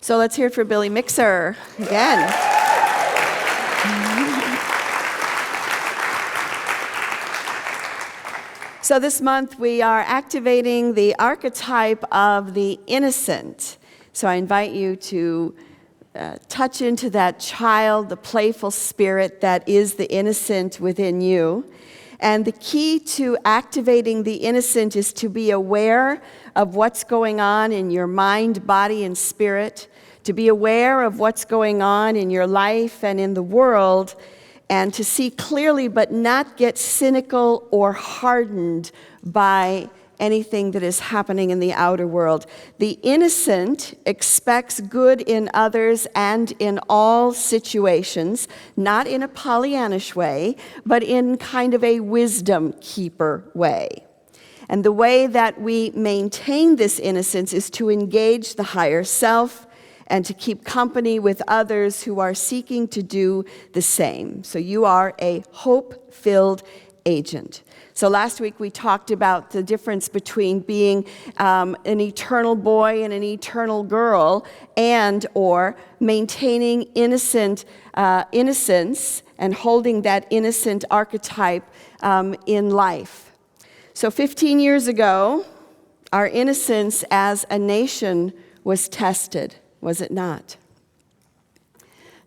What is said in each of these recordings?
So let's hear it for Billy Mixer again. So this month we are activating the archetype of the innocent. So I invite you to touch into that child, the playful spirit that is the innocent within you. And the key to activating the innocent is to be aware of what's going on in your mind, body, and spirit, to be aware of what's going on in your life and in the world, and to see clearly but not get cynical or hardened by anything that is happening in the outer world. The innocent expects good in others and in all situations, not in a Pollyannish way, but in kind of a wisdom keeper way. And the way that we maintain this innocence is to engage the higher self and to keep company with others who are seeking to do the same. So you are a hope-filled agent. So last week we talked about the difference between being an eternal boy and an eternal girl, and or maintaining innocence and holding that innocent archetype in life. So 15 years ago, our innocence as a nation was tested, was it not?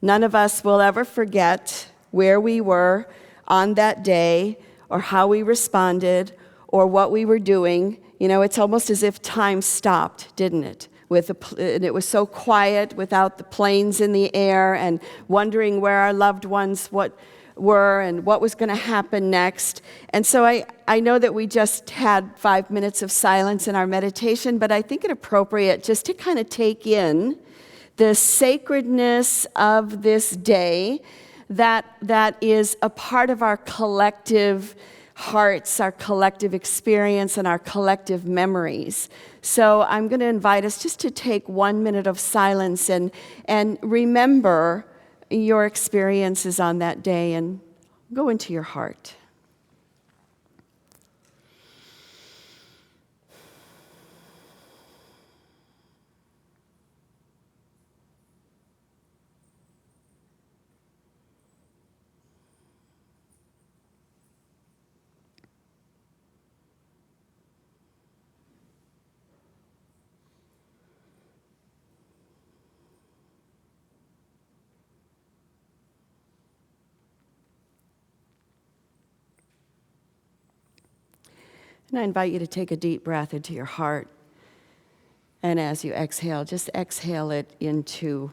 None of us will ever forget where we were on that day, or how we responded, or what we were doing. You know, it's almost as if time stopped, didn't it? And it was so quiet without the planes in the air, and wondering where our loved ones were and what was going to happen next. And so I know that we just had 5 minutes of silence in our meditation, but I think it appropriate just to kind of take in the sacredness of this day that is a part of our collective hearts, our collective experience, and our collective memories. So I'm going to invite us just to take 1 minute of silence and remember your experiences on that day and go into your heart. And I invite you to take a deep breath into your heart. And as you exhale, just exhale it into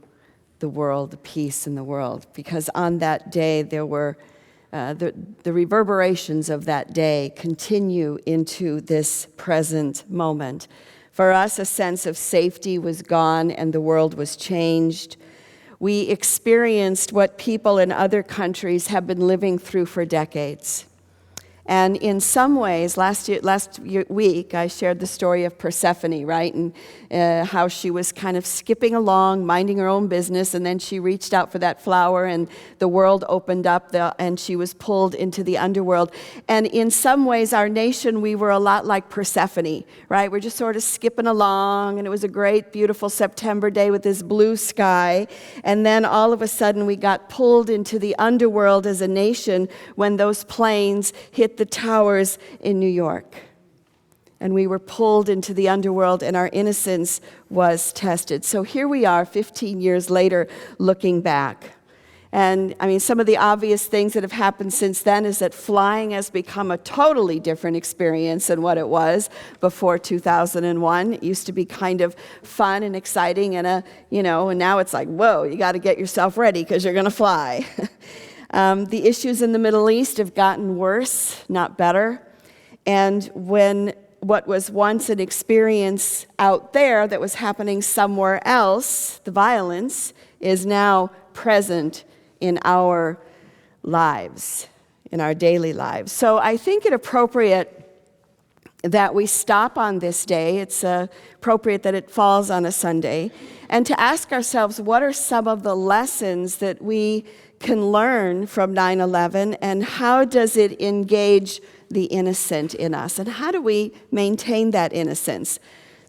the world, the peace in the world. Because on that day, there were the reverberations of that day continue into this present moment. For us, a sense of safety was gone and the world was changed. We experienced what people in other countries have been living through for decades. And in some ways, last week, I shared the story of Persephone, right? And how she was kind of skipping along, minding her own business, and then she reached out for that flower, and the world opened up, and she was pulled into the underworld. And in some ways, our nation, we were a lot like Persephone, right? We're just sort of skipping along, and it was a great, beautiful September day with this blue sky. And then all of a sudden, we got pulled into the underworld as a nation when those planes hit the towers in New York. And we were pulled into the underworld, and our innocence was tested. So here we are 15 years later looking back. And I mean, some of the obvious things that have happened since then is that flying has become a totally different experience than what it was before 2001. It used to be kind of fun and exciting, and now it's like, whoa, you got to get yourself ready because you're going to fly. The issues in the Middle East have gotten worse, not better. And when what was once an experience out there that was happening somewhere else, the violence, is now present in our lives, in our daily lives. So I think it appropriate that we stop on this day. It's appropriate that it falls on a Sunday, and to ask ourselves, what are some of the lessons that we can learn from 9/11, and how does it engage the innocent in us, and how do we maintain that innocence?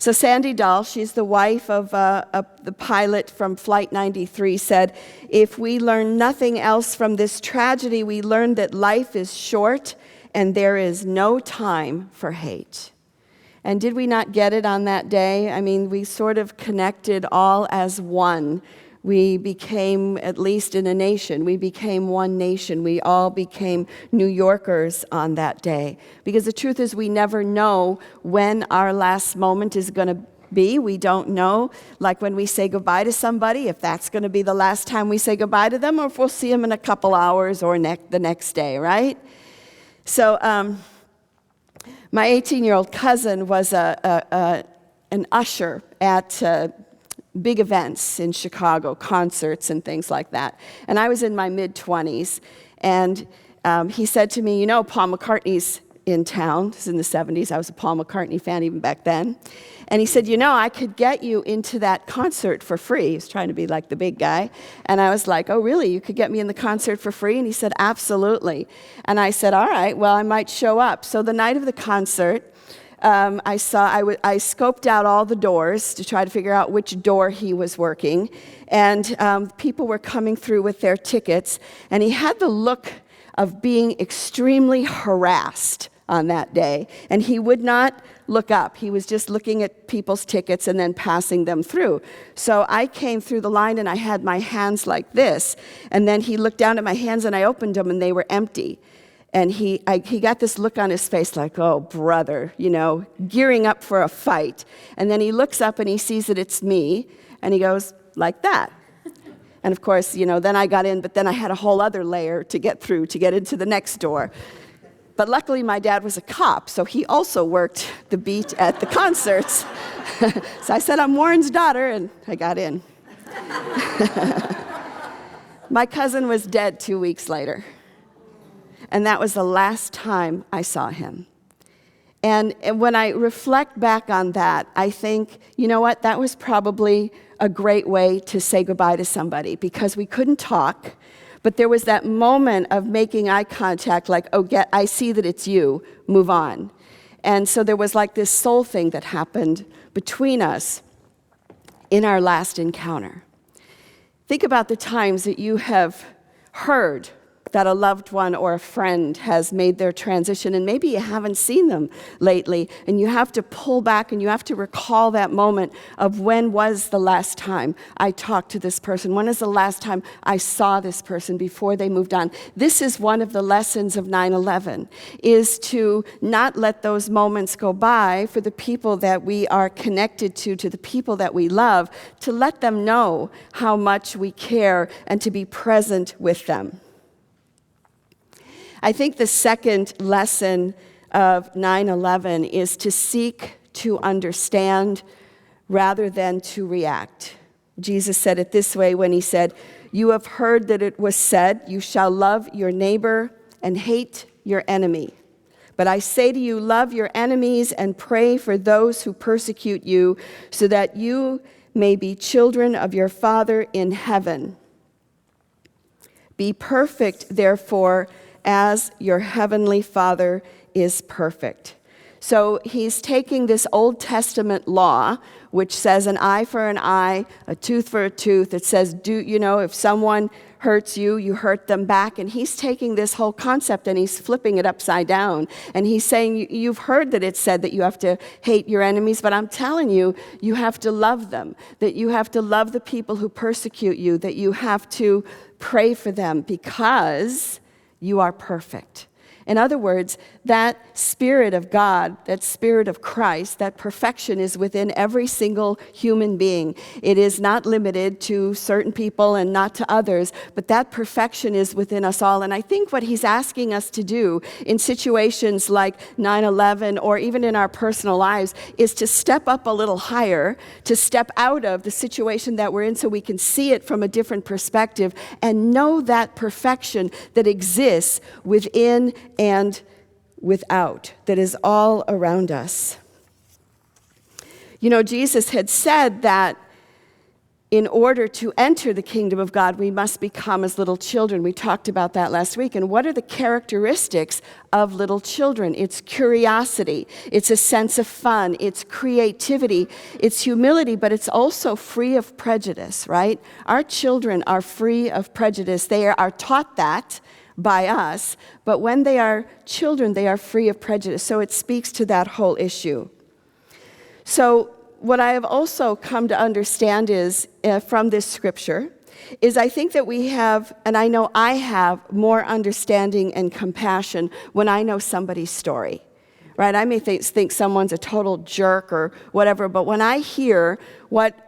So Sandy Dahl, she's the wife of the pilot from Flight 93, said, "If we learn nothing else from this tragedy, we learn that life is short and there is no time for hate." And did we not get it on that day? I mean, we sort of connected all as one. We became, at least in a nation, we became one nation. We all became New Yorkers on that day. Because the truth is, we never know when our last moment is going to be. We don't know, like when we say goodbye to somebody, if that's going to be the last time we say goodbye to them, or if we'll see them in a couple hours or the next day, right? So, my 18-year-old cousin was an usher at big events in Chicago, concerts and things like that. And I was in my mid-20s, and he said to me, "You know, Paul McCartney's in town." This is in the 70s. I was a Paul McCartney fan even back then. And he said, "You know, I could get you into that concert for free." He was trying to be like the big guy. And I was like, "Oh, really? You could get me in the concert for free?" And he said, "Absolutely." And I said, "All right, well, I might show up." So the night of the concert, I scoped out all the doors to try to figure out which door he was working. And people were coming through with their tickets. And he had the look of being extremely harassed on that day. And he would not look up. He was just looking at people's tickets and then passing them through. So I came through the line and I had my hands like this. And then he looked down at my hands and I opened them and they were empty. And he got this look on his face like, "Oh, brother," you know, gearing up for a fight. And then he looks up and he sees that it's me and he goes, like that. And of course, you know, then I got in, but then I had a whole other layer to get through to get into the next door. But luckily, my dad was a cop, so he also worked the beat at the concerts. So I said, "I'm Warren's daughter," and I got in. My cousin was dead 2 weeks later. And that was the last time I saw him. And when I reflect back on that, I think, you know what, that was probably a great way to say goodbye to somebody, because we couldn't talk, but there was that moment of making eye contact, like, "Oh, I see that it's you, move on." And so there was like this soul thing that happened between us in our last encounter. Think about the times that you have heard that a loved one or a friend has made their transition, and maybe you haven't seen them lately, and you have to pull back and you have to recall that moment of, when was the last time I talked to this person? When is the last time I saw this person before they moved on? This is one of the lessons of 9/11, is to not let those moments go by for the people that we are connected to the people that we love, to let them know how much we care and to be present with them. I think the second lesson of 9/11 is to seek to understand rather than to react. Jesus said it this way when he said, "You have heard that it was said, 'You shall love your neighbor and hate your enemy.' But I say to you, love your enemies and pray for those who persecute you, so that you may be children of your Father in heaven. Be perfect, therefore, as your heavenly Father is perfect." So he's taking this Old Testament law, which says an eye for an eye, a tooth for a tooth. It says, if someone hurts you, you hurt them back. And he's taking this whole concept and he's flipping it upside down. And he's saying, you've heard that it said that you have to hate your enemies, but I'm telling you, you have to love them, that you have to love the people who persecute you, that you have to pray for them, because you are perfect. In other words, that Spirit of God, that Spirit of Christ, that perfection is within every single human being. It is not limited to certain people and not to others, but that perfection is within us all. And I think what he's asking us to do in situations like 9/11 or even in our personal lives is to step up a little higher, to step out of the situation that we're in so we can see it from a different perspective and know that perfection that exists within and without, that is all around us. Jesus had said that in order to enter the kingdom of God, we must become as little children. We talked about that last week. And what are the characteristics of little children? It's curiosity. It's a sense of fun. It's creativity. It's humility, but it's also free of prejudice, right? Our children are free of prejudice. They are taught that by us, but when they are children, they are free of prejudice. So it speaks to that whole issue. So what I have also come to understand is, from this scripture, is I think that we have, and I know I have, more understanding and compassion when I know somebody's story, right? I may think someone's a total jerk or whatever, but when I hear what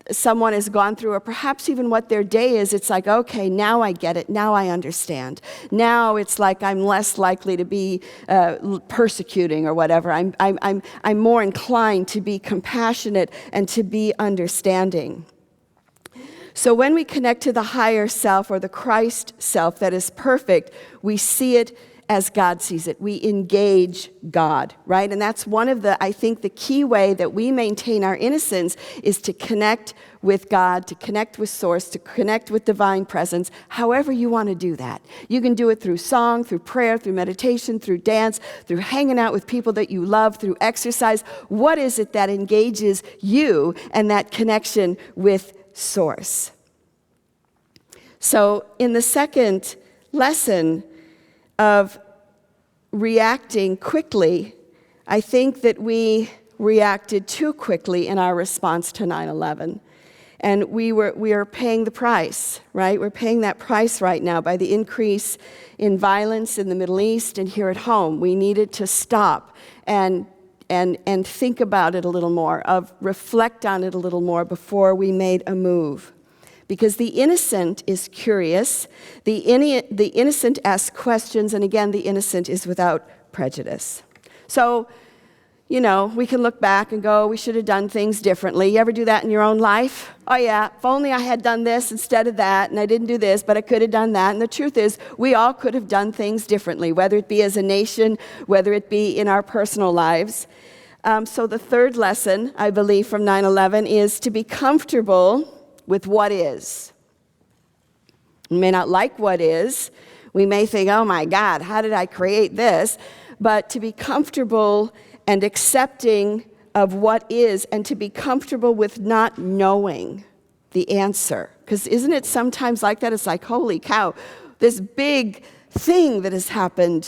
someone has gone through, or perhaps even what their day is, it's like, okay, now I get it, now I understand. Now it's like I'm less likely to be persecuting or whatever. I'm more inclined to be compassionate and to be understanding. So when we connect to the higher self, or the Christ self that is perfect, we see it as God sees it. We engage God, right? And that's one of the, I think, the key way that we maintain our innocence is to connect with God, to connect with Source, to connect with divine presence, however you want to do that. You can do it through song, through prayer, through meditation, through dance, through hanging out with people that you love, through exercise. What is it that engages you and that connection with Source? So in the second lesson of reacting quickly, I think that we reacted too quickly in our response to 9/11. And we are paying the price, right? We're paying that price right now by the increase in violence in the Middle East and here at home. We needed to stop and think about it a little more, reflect on it a little more before we made a move. Because the innocent is curious, the innocent asks questions, and again, the innocent is without prejudice. So, we can look back and go, we should have done things differently. You ever do that in your own life? Oh yeah, if only I had done this instead of that, and I didn't do this, but I could have done that. And the truth is, we all could have done things differently, whether it be as a nation, whether it be in our personal lives. So the third lesson, I believe, from 9/11 is to be comfortable with what is. We may not like what is. We may think, oh my God, how did I create this? But to be comfortable and accepting of what is, and to be comfortable with not knowing the answer. Because isn't it sometimes like that? It's like, holy cow, this big thing that has happened,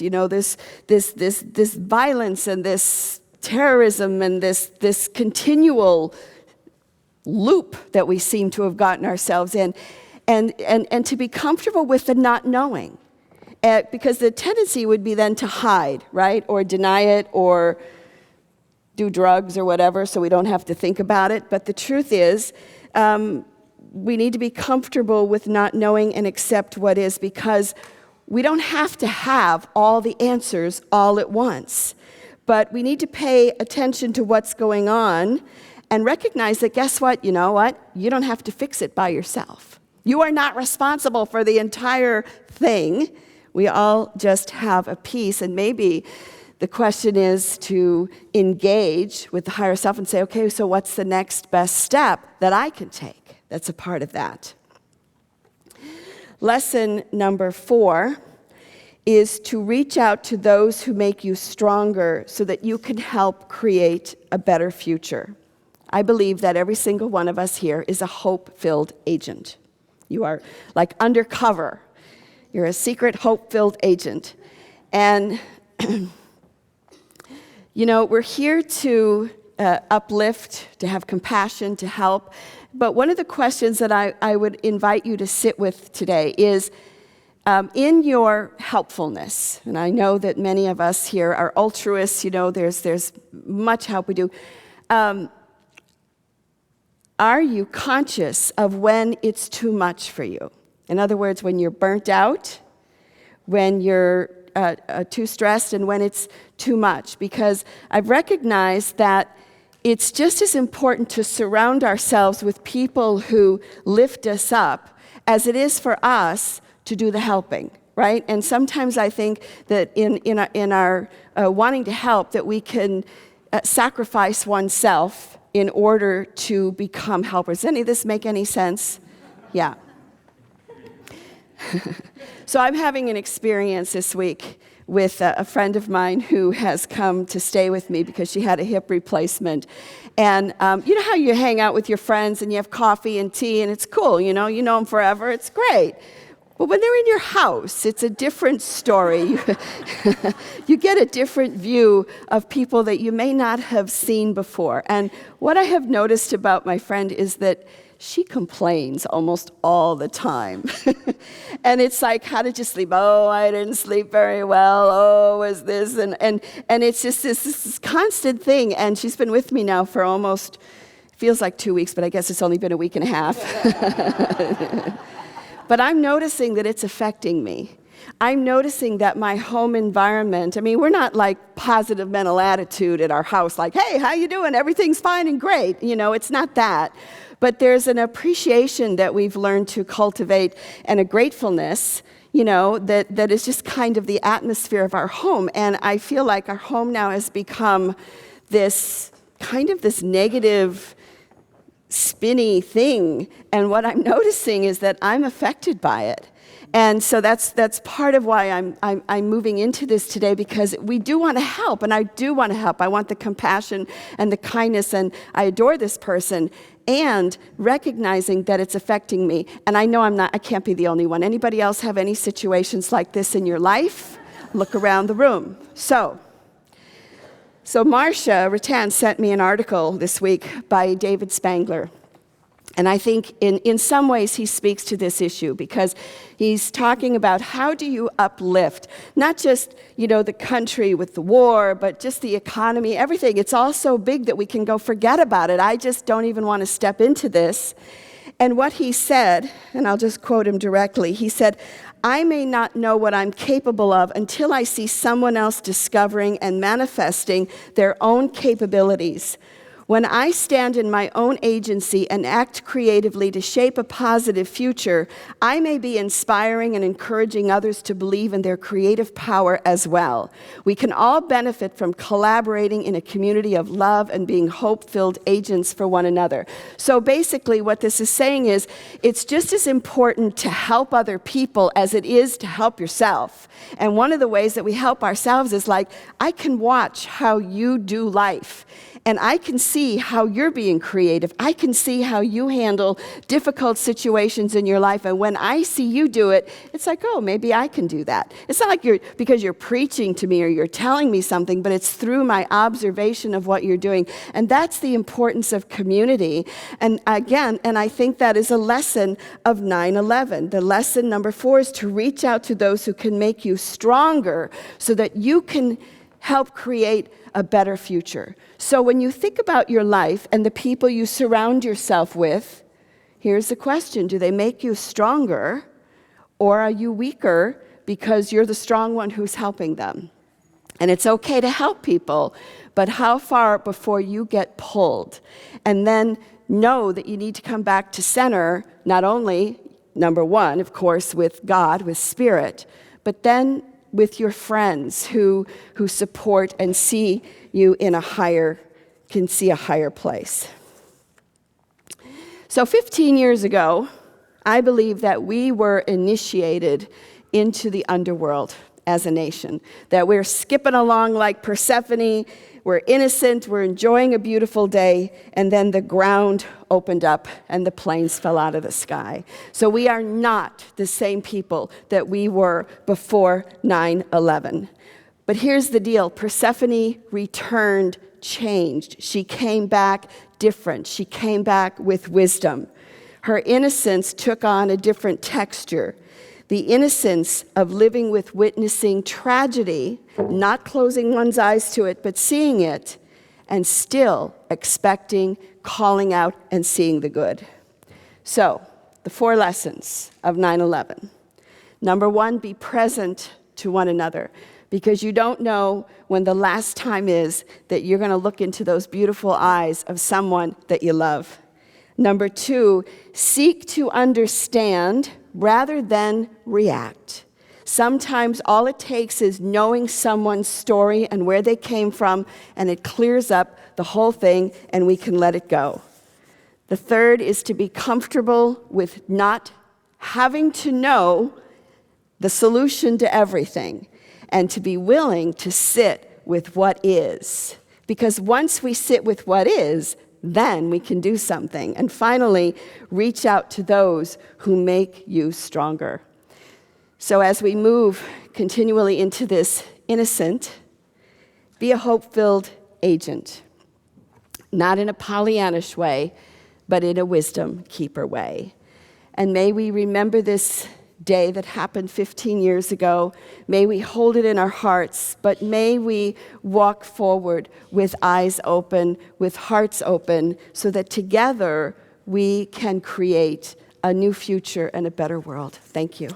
this violence and this terrorism and this continual loop that we seem to have gotten ourselves in, and to be comfortable with the not knowing, because the tendency would be then to hide, right, or deny it, or do drugs or whatever, so we don't have to think about it. But the truth is, we need to be comfortable with not knowing and accept what is, because we don't have to have all the answers all at once, but we need to pay attention to what's going on. And recognize that, guess what? You know what? You don't have to fix it by yourself. You are not responsible for the entire thing. We all just have a piece. And maybe the question is to engage with the higher self and say, okay, so what's the next best step that I can take? That's a part of that. Lesson number 4 is to reach out to those who make you stronger so that you can help create a better future. I believe that every single one of us here is a hope-filled agent. You are like undercover. You're a secret hope-filled agent. And, we're here to uplift, to have compassion, to help. But one of the questions that I would invite you to sit with today is, in your helpfulness, and I know that many of us here are altruists, there's much help we do. Are you conscious of when it's too much for you? In other words, when you're burnt out, when you're too stressed, and when it's too much? Because I've recognized that it's just as important to surround ourselves with people who lift us up as it is for us to do the helping, right? And sometimes I think that in our wanting to help, that we can sacrifice oneself in order to become helpers. Does any of this make any sense? Yeah. So I'm having an experience this week with a friend of mine who has come to stay with me because she had a hip replacement. And you know how you hang out with your friends and you have coffee and tea and it's cool, you know them forever, it's great. But when they're in your house, it's a different story. You get a different view of people that you may not have seen before. And what I have noticed about my friend is that she complains almost all the time. And it's like, how did you sleep? Oh, I didn't sleep very well. Oh, was this? And it's just this constant thing. And she's been with me now for almost, feels like 2 weeks, but I guess it's only been a week and a half. But I'm noticing that it's affecting me. I'm noticing that my home environment, I mean, we're not like positive mental attitude at our house, like, hey, how you doing? Everything's fine and great. You know, it's not that. But there's an appreciation that we've learned to cultivate and a gratefulness, you know, that is just kind of the atmosphere of our home. And I feel like our home now has become this kind of this negative, spinny thing, and what I'm noticing is that I'm affected by it. And so that's part of why I'm moving into this today, because we do want to help, and I do want to help. I want the compassion and the kindness, and I adore this person, and recognizing that it's affecting me. And I know I can't be the only one. Anybody else have any situations like this in your life? Look around the room. So Marcia Rattan sent me an article this week by David Spangler. And I think in some ways he speaks to this issue, because he's talking about how do you uplift, not just, you know, the country with the war, but just the economy, everything. It's all so big that we can go forget about it. I just don't even want to step into this. And what he said, and I'll just quote him directly, he said, I may not know what I'm capable of until I see someone else discovering and manifesting their own capabilities. When I stand in my own agency and act creatively to shape a positive future, I may be inspiring and encouraging others to believe in their creative power as well. We can all benefit from collaborating in a community of love and being hope-filled agents for one another. So basically what this is saying is, it's just as important to help other people as it is to help yourself. And one of the ways that we help ourselves is like, I can watch how you do life. And I can see how you're being creative. I can see how you handle difficult situations in your life. And when I see you do it, it's like, oh, maybe I can do that. It's not like because you're preaching to me or you're telling me something, but it's through my observation of what you're doing. And that's the importance of community. And again, and I think that is a lesson of 9/11. The lesson number 4 is to reach out to those who can make you stronger so that you can help create a better future. So when you think about your life and the people you surround yourself with, here's the question: do they make you stronger, or are you weaker because you're the strong one who's helping them? And it's okay to help people, but how far before you get pulled? And then know that you need to come back to center, not only, number 1, of course, with God, with Spirit, but then with your friends who support and see you in can see a higher place. So 15 years ago, I believe that we were initiated into the underworld as a nation, that we're skipping along like Persephone, we're innocent, we're enjoying a beautiful day, and then the ground opened up and the planes fell out of the sky. So we are not the same people that we were before 9/11. But here's the deal: Persephone returned changed. She came back different. She came back with wisdom. Her innocence took on a different texture. The innocence of living with witnessing tragedy, not closing one's eyes to it, but seeing it, and still expecting, calling out, and seeing the good. So, the 4 lessons of 9/11. Number 1, be present to one another, because you don't know when the last time is that you're going to look into those beautiful eyes of someone that you love. Number 2, seek to understand rather than react. Sometimes all it takes is knowing someone's story and where they came from, and it clears up the whole thing, and we can let it go. The third is to be comfortable with not having to know the solution to everything, and to be willing to sit with what is. Because once we sit with what is, then we can do something. And finally, reach out to those who make you stronger. So as we move continually into this innocent, be a hope-filled agent. Not in a Pollyannish way, but in a wisdom keeper way. And may we remember this day that happened 15 years ago. May we hold it in our hearts, but may we walk forward with eyes open, with hearts open, so that together we can create a new future and a better world. Thank you.